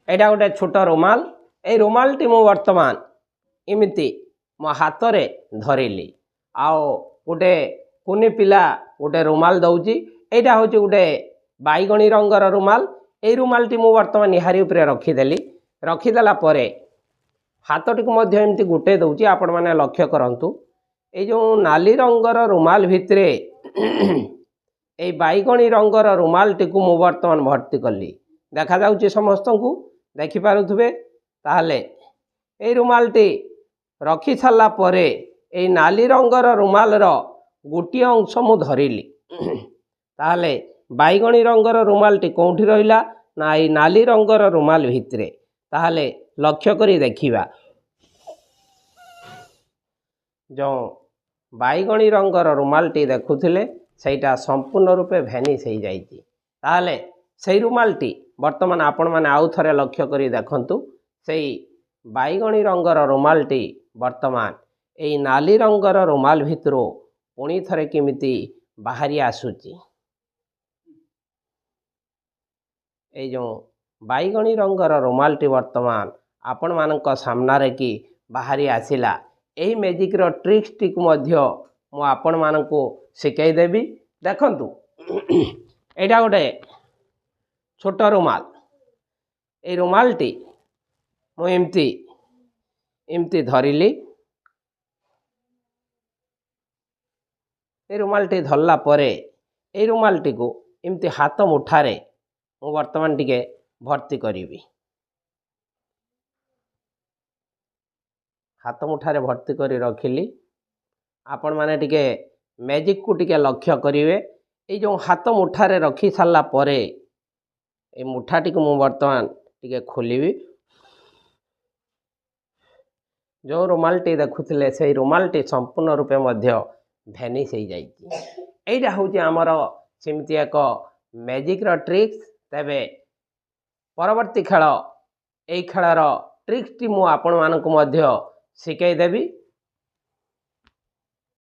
एटा गोटे छोट रुमाल ए रुमालटी मु वर्तमान इमिति मो हाथ रे धरिली आओ गोटे कुनी पिला गोटे रुमाल दउची एटा होची गोटे बाईगणी रंगर रुमाल ए रुमालटी मु वर्तमान निहारी उपरे रखीदेली रखीदेला परे हाथटी को मध्य एमती गोटे दउची आपण माने लक्ष्य करंतु ए जो नाली रंगर रुमाल भितरे ए बाईगणी रंगर रुमालटी को मु वर्तमान भर्ती कली देखा जाउची समस्त को देखि पारुथबे ताहले ए रुमालटी रखी सारा परे ए नाली रंगर रुमाल रो गोटे अंश मु धरिली ताहले बाईगणी रंगर रुमालटी कोठी रहिला ना ए नाली रंगर रुमाल भितरे ताहले लक्ष्य करी देखिबा जो बाईगणी रंगर रुमालटी देखुथिले सेटा संपूर्ण रूपे भेनिश हो जाइए ताहले से रुमालटी वर्तमान आपण माने आउ थरे लक्ष्य करी देखंतु से बाईगणी रंगर रुमालटी वर्तमान ए नाली रंगर रुमाल भितरो पुणी थरे केमिति बाहरी आसुची ए जो बाईगणी रंगर रुमालटी वर्तमान आपण मानक सामना रे की बाहरी आसिला एही मैजिक रो ट्रिक्स टिक मध्य मु आपण मानक शिखाई देबी देखंतु एटा गोटे छोट रुमाल ए रुमालटी मु एमती एमती धरिली ए रुमालटी धरला परे ए रुमालटी को एमती हाथ मुठारे मु वर्तमान टिके भर्ती करी हाथ मुठारे भर्ती करी रखिली आपण माने टिके मैजिक को टिके लक्ष्य करिवे ए जो हाथ मुठारे रखी सारा परे ए मुठाटी को मु वर्तमान टिके खोलिबी जो रुमालटी देखुथिले से रुमालटी संपूर्ण रूपे मध्य भेनिश हो जाइए एटा होची हमर सेमती एक मैजिक रो ट्रिक्स तबे परवर्ती खेल ए खेलार ट्रिक्स टी मु आपण मानक मध्य शिखाई देबी